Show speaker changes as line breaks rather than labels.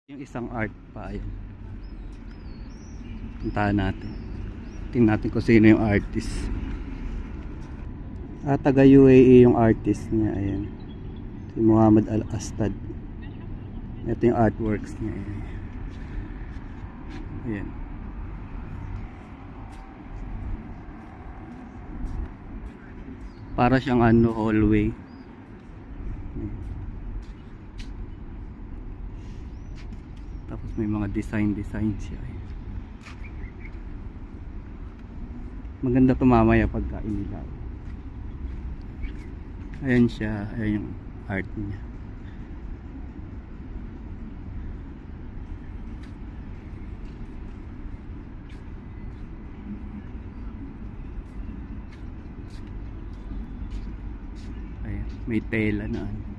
Yung isang art pa, ayun. Puntahan natin. Tingnan natin kung sino yung artist. Taga UAE yung artist niya, ayan. Si Muhammad Al-Astad. Ito yung artworks niya, ayan. Ayan. Para siyang hallway. Tapos may mga design siya. Maganda to mamaya pagka inilaw. Ayan siya, ayan yung art niya. Ayan, may tela na ano.